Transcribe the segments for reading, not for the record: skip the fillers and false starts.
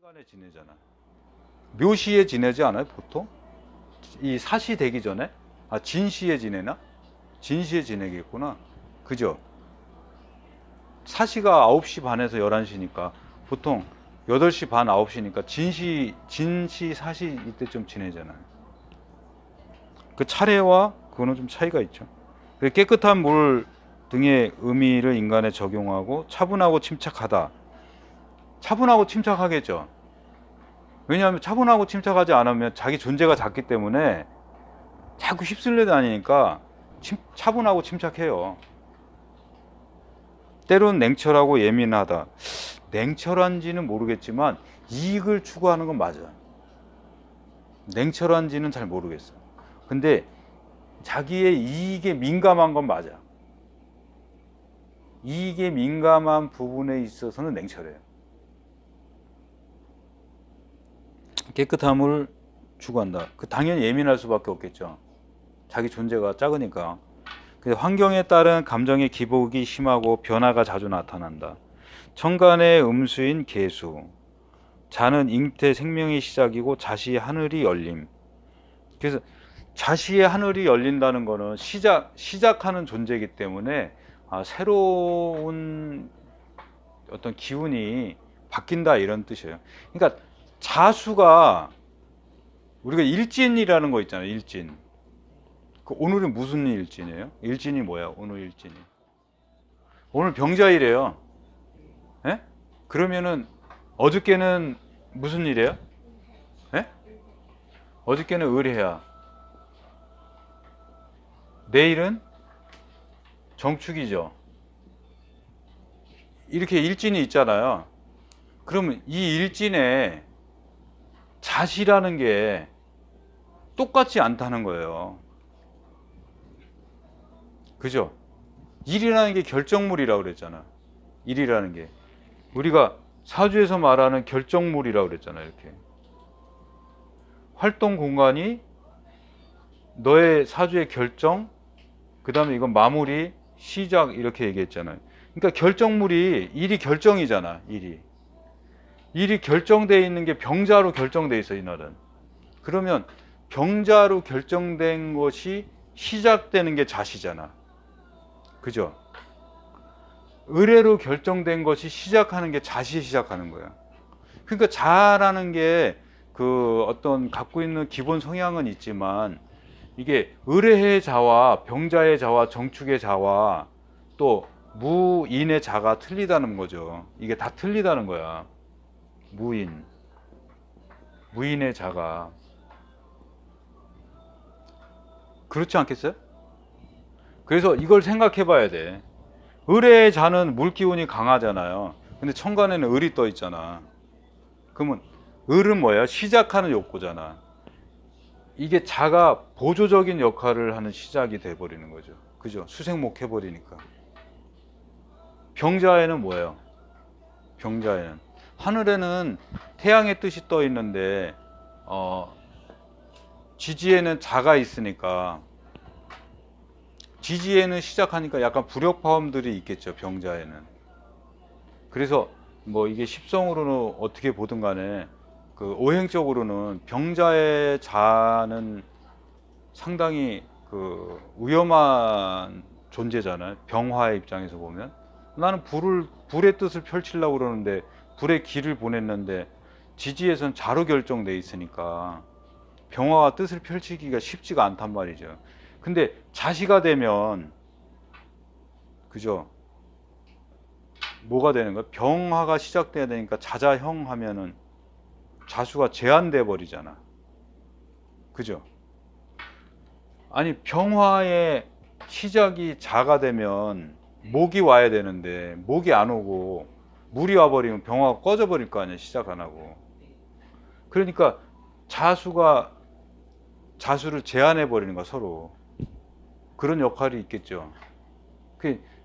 시간에 지내잖아. 묘시에 지내지 않아요, 보통? 이 사시 되기 전에? 아, 진시에 지내나? 진시에 지내겠구나. 그죠? 사시가 9시 반에서 11시니까 보통 8시 반, 9시니까 진시, 사시 이때쯤 지내잖아요. 그 차례와 그거는 좀 차이가 있죠. 깨끗한 물 등의 의미를 인간에 적용하고 차분하고 침착하다. 차분하고 침착하겠죠. 왜냐하면 차분하고 침착하지 않으면 자기 존재가 작기 때문에 자꾸 휩쓸려 다니니까 차분하고 침착해요. 때론 냉철하고 예민하다. 냉철한지는 모르겠지만 이익을 추구하는 건 맞아요. 냉철한지는 잘 모르겠어요. 근데 자기의 이익에 민감한 건 맞아. 이익에 민감한 부분에 있어서는 냉철해요. 깨끗함을 추구한다. 당연히 예민할 수밖에 없겠죠. 자기 존재가 작으니까. 환경에 따른 감정의 기복이 심하고 변화가 자주 나타난다. 천간의 음수인 계수. 자는 잉태 생명의 시작이고 자시의 하늘이 열림. 그래서 자시의 하늘이 열린다는 거는 시작하는 존재이기 때문에 새로운 어떤 기운이 바뀐다 이런 뜻이에요. 그러니까 자수가 우리가 일진이라는 거 있잖아요. 일진. 오늘은 무슨 일진이에요? 일진이 뭐야? 오늘 일진이. 오늘 병자일이에요. 예? 그러면은 어저께는 무슨 일이에요? 예? 어저께는 의뢰야. 내일은 정축이죠. 이렇게 일진이 있잖아요. 그러면 이 일진에 자시라는 게 똑같지 않다는 거예요. 그죠? 일이라는 게 결정물이라고 그랬잖아. 일이라는 게. 우리가 사주에서 말하는 결정물이라고 그랬잖아. 이렇게. 활동 공간이 너의 사주의 결정, 그 다음에 이건 마무리, 시작 이렇게 얘기했잖아요. 그러니까 결정물이 일이 결정이잖아. 일이 결정되어 있는 게 병자로 결정되어 있어. 이날은. 그러면 병자로 결정된 것이 시작되는 게 자시잖아. 그죠? 의뢰로 결정된 것이 시작하는 게 자시 시작하는 거야. 그러니까 자라는 게 그 어떤 갖고 있는 기본 성향은 있지만 이게 의뢰의 자와 병자의 자와 정축의 자와 또 무인의 자가 틀리다는 거죠. 이게 다 틀리다는 거야. 무인의 자가. 그렇지 않겠어요? 그래서 이걸 생각해 봐야 돼. 을의 자는 물기운이 강하잖아요. 근데 천간에는 을이 떠 있잖아. 그러면 을은 뭐야? 시작하는 욕구잖아. 이게 자가 보조적인 역할을 하는 시작이 돼 버리는 거죠. 그죠? 수생목 해버리니까. 병자에는 뭐예요? 병자에는 하늘에는 태양의 뜻이 떠 있는데 지지에는 자가 있으니까 지지에는 시작하니까 약간 불협화음들이 있겠죠. 병자에는. 그래서 뭐 이게 십성으로는 어떻게 보든 간에 그 오행적으로는 병자의 자는 상당히 그 위험한 존재잖아요. 병화의 입장에서 보면. 나는 불의 뜻을 펼치려고 그러는데 불의 길을 보냈는데 지지에선 자로 결정돼 있으니까 병화가 뜻을 펼치기가 쉽지가 않단 말이죠. 근데 자시가 되면 그죠? 뭐가 되는 거야? 병화가 시작돼야 되니까 자자형 하면은 자수가 제한돼 버리잖아. 그죠? 아니 병화의 시작이 자가 되면 목이 와야 되는데 목이 안 오고 물이 와버리면 병화가 꺼져 버릴 거 아니야. 시작 안 하고. 그러니까 자수를 제한해 버리는 거야. 서로. 그런 역할이 있겠죠.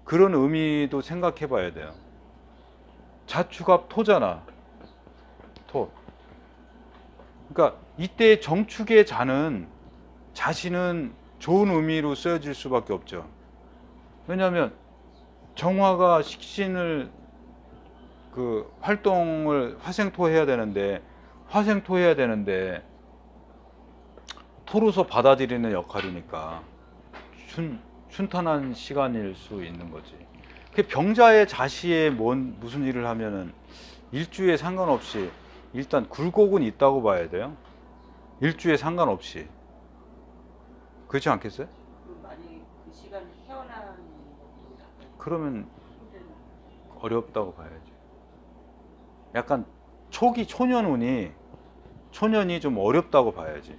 그런 의미도 생각해 봐야 돼요. 자축합 토잖아. 토. 그러니까 이때 정축의 자는 자신은 좋은 의미로 쓰여질 수밖에 없죠. 왜냐하면 정화가 식신을 그 활동을 화생토해야 되는데 토로서 받아들이는 역할이니까 순탄한 시간일 수 있는 거지. 그 병자의 자시에 무슨 일을 하면은 일주에 상관없이 일단 굴곡은 있다고 봐야 돼요. 일주에 상관없이. 그렇지 않겠어요? 만약에 그 시간에 태어나는 것보다 그러면 힘든 어렵다고 봐야지. 약간 초기 초년이 좀 어렵다고 봐야지.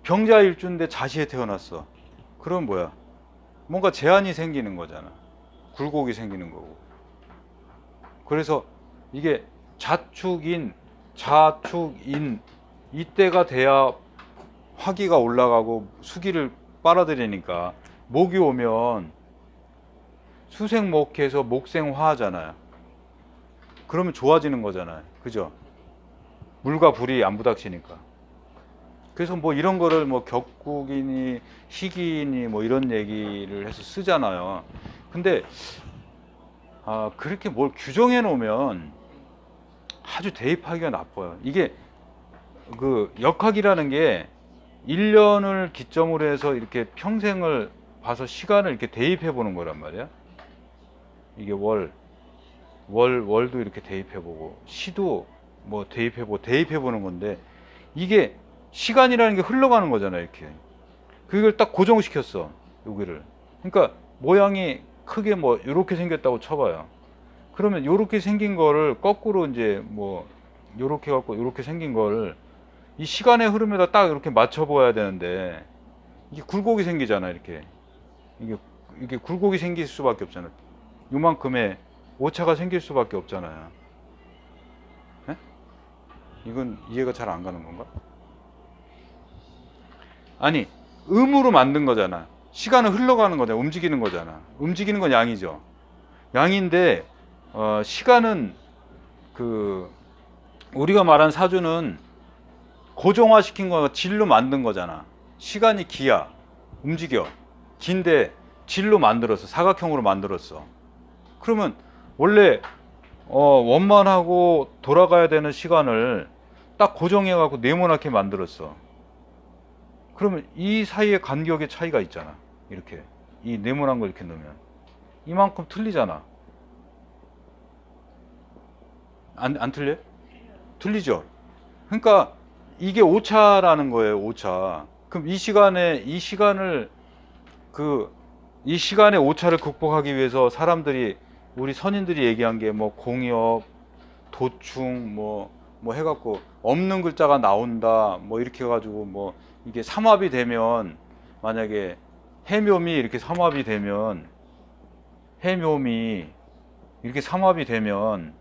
병자 일주인데 자시에 태어났어. 그럼 뭐야? 뭔가 제한이 생기는 거잖아. 굴곡이 생기는 거고. 그래서 이게 자축인 이때가 돼야 화기가 올라가고 수기를 빨아들이니까 목이 오면 수생목해서 목생화하잖아요. 그러면 좋아지는 거잖아요. 그죠? 물과 불이 안 부닥치니까. 그래서 뭐 이런 거를 뭐 격국이니 희기니 뭐 이런 얘기를 해서 쓰잖아요. 근데 그렇게 뭘 규정해 놓으면 아주 대입하기가 나빠요. 이게 그 역학이라는 게 1년을 기점으로 해서 이렇게 평생을 봐서 시간을 이렇게 대입해 보는 거란 말이야. 이게 월도 이렇게 대입해 보고 시도 뭐 대입해 보는 건데, 이게 시간이라는 게 흘러가는 거잖아. 이렇게 그걸 딱 고정시켰어, 여기를. 그러니까 모양이 크게 뭐 이렇게 생겼다고 쳐봐요. 그러면 이렇게 생긴 거를 거꾸로 이제 뭐 이렇게 갖고 이렇게 생긴 거를 이 시간의 흐름에다 딱 이렇게 맞춰 보아야 되는데, 이게 굴곡이 생기잖아. 이렇게 이게 굴곡이 생길 수밖에 없잖아. 요만큼의 오차가 생길 수밖에 없잖아요. 네? 이건 이해가 잘 안 가는 건가? 아니, 음으로 만든 거잖아. 시간은 흘러가는 거잖아. 움직이는 거잖아. 움직이는 건 양이죠. 양인데 시간은 그 우리가 말한 사주는 고정화시킨 거, 질로 만든 거잖아. 시간이 기야, 움직여. 긴데 질로 만들었어. 사각형으로 만들었어. 그러면 원래 원만하고 돌아가야 되는 시간을 딱 고정해 갖고 네모나게 만들었어. 그러면 이 사이에 간격의 차이가 있잖아. 이렇게 이 네모난 걸 이렇게 넣으면 이만큼 틀리잖아. 안 틀려? 틀리죠. 그러니까 이게 오차라는 거예요. 오차. 그럼 이 시간의 오차를 극복하기 위해서 사람들이, 우리 선인들이 얘기한 게 뭐 공엽, 도충 뭐 해갖고 없는 글자가 나온다 뭐 이렇게 해가지고 뭐 이게 삼합이 되면, 만약에 해묘미 이렇게 삼합이 되면, 해묘미 이렇게 삼합이 되면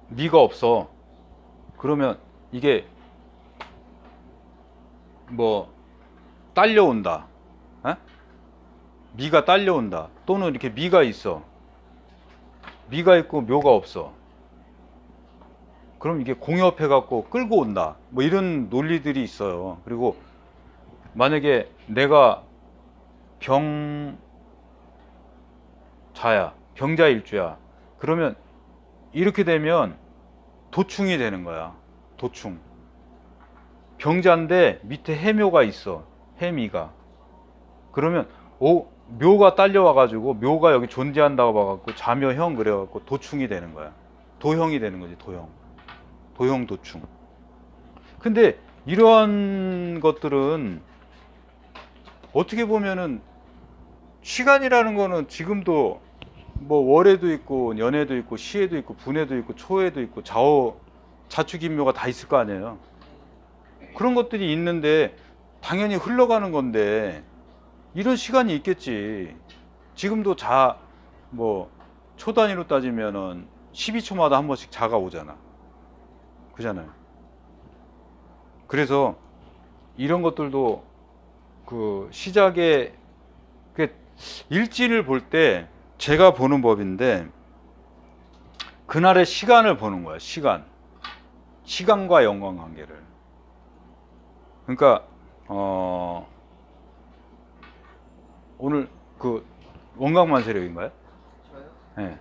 미가 없어. 그러면 이게 뭐 딸려온다. 에? 미가 딸려온다. 또는 이렇게 미가 있어. 미가 있고 묘가 없어. 그럼 이게 공협해 갖고 끌고 온다. 뭐 이런 논리들이 있어요. 그리고 만약에 내가 병자일주야. 그러면 이렇게 되면 도충이 되는 거야. 도충. 병자인데 밑에 해묘가 있어. 해미가. 그러면 묘가 딸려와 가지고, 묘가 여기 존재한다고 봐갖고 자묘형 그래갖고 도충이 되는 거야. 도형이 되는 거지. 도형 도충. 근데 이러한 것들은 어떻게 보면은, 시간이라는 거는 지금도 뭐 월에도 있고 연에도 있고 시에도 있고 분에도 있고 초에도 있고 자축인묘가 다 있을 거 아니에요. 그런 것들이 있는데 당연히 흘러가는 건데 이런 시간이 있겠지. 지금도 뭐 초 단위로 따지면은 12초마다 한 번씩 자가 오잖아. 그잖아요. 그래서 이런 것들도 그 시작에 그 일지를 볼 때 제가 보는 법인데, 그날의 시간을 보는 거야. 시간과 연관관계를. 그러니까 오늘 그 원광만세력인가요? 저요? 네.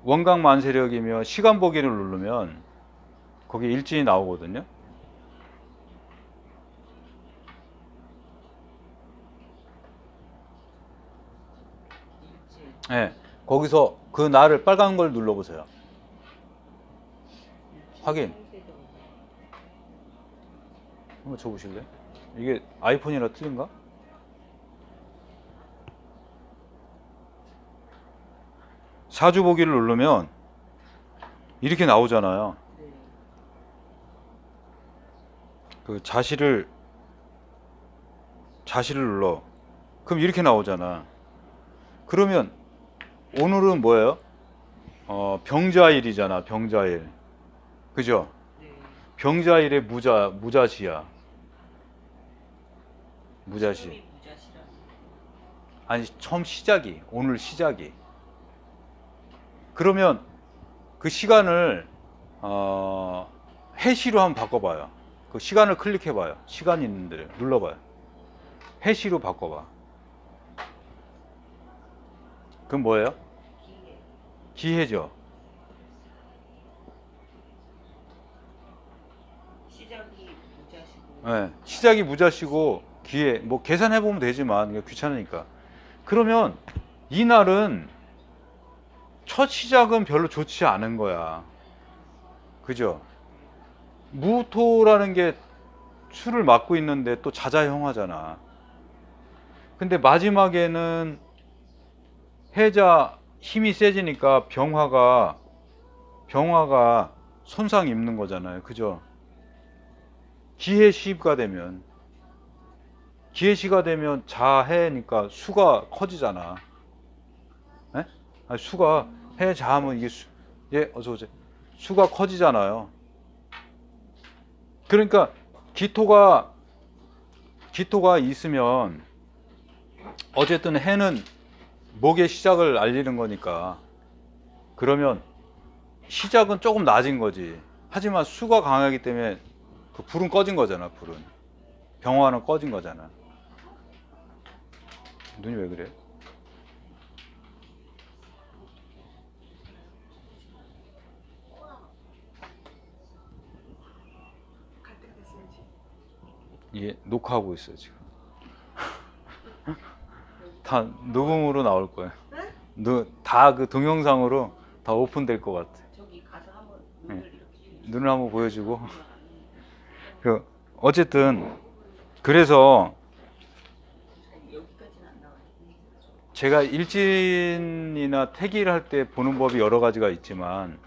원각 만세력이면 시간 보기를 누르면 거기 일진이 나오거든요. 일지. 네, 거기서 그 날을 빨간 걸 눌러보세요. 확인. 한번 줘보실래요? 이게 아이폰이라 틀린가? 사주 보기를 누르면 이렇게 나오잖아요. 네. 그 자시를 눌러. 그럼 이렇게 나오잖아. 그러면 오늘은 뭐예요? 병자일이잖아. 병자일. 그죠? 네. 병자일의 무자시야. 무자시. 처음이 무자시라. 아니, 처음 시작이. 오늘 시작이. 그러면 그 시간을 해시로 한번 바꿔봐요. 그 시간을 클릭해봐요. 시간 있는 데를 눌러봐요. 해시로 바꿔봐. 그럼 뭐예요? 기해. 기해죠. 시작이 무자시고. 네, 시작이 무자시고 기해. 뭐 계산해보면 되지만 이게 귀찮으니까. 그러면 이 날은 첫 시작은 별로 좋지 않은 거야. 그죠? 무토라는 게 수를 맡고 있는데 또 자자형화잖아. 근데 마지막에는 해자 힘이 세지니까 병화가 손상 입는 거잖아요. 그죠? 기해시가 되면 자해니까 수가 커지잖아. 에? 아니, 수가 해 자하면 이게 예, 어서 오세요. 수가 커지잖아요. 그러니까 기토가 있으면 어쨌든 해는 목의 시작을 알리는 거니까 그러면 시작은 조금 낮은 거지. 하지만 수가 강하기 때문에 그 불은 꺼진 거잖아. 불은 병화는 꺼진 거잖아. 눈이 왜 그래? 예, 녹화하고 있어요 지금. 다 녹음으로 나올 거예요. 다 그 동영상으로 다 오픈될 것 같아. 저기 가서 한번 네. 눈을 이렇게. 눈을 한번 보여주고. 그 어쨌든 그래서 여기까지는 안 나와요. 제가 일진이나 태기를 할 때 보는 법이 여러 가지가 있지만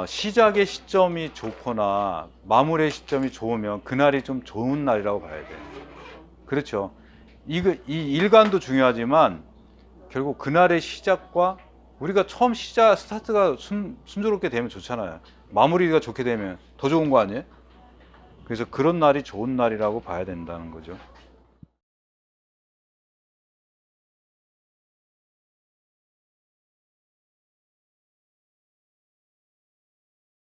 시작의 시점이 좋거나 마무리의 시점이 좋으면 그날이 좀 좋은 날이라고 봐야 돼. 그렇죠. 이 일간도 중요하지만 결국 그날의 시작과 우리가 처음 스타트가 순조롭게 되면 좋잖아요. 마무리가 좋게 되면 더 좋은 거 아니에요? 그래서 그런 날이 좋은 날이라고 봐야 된다는 거죠.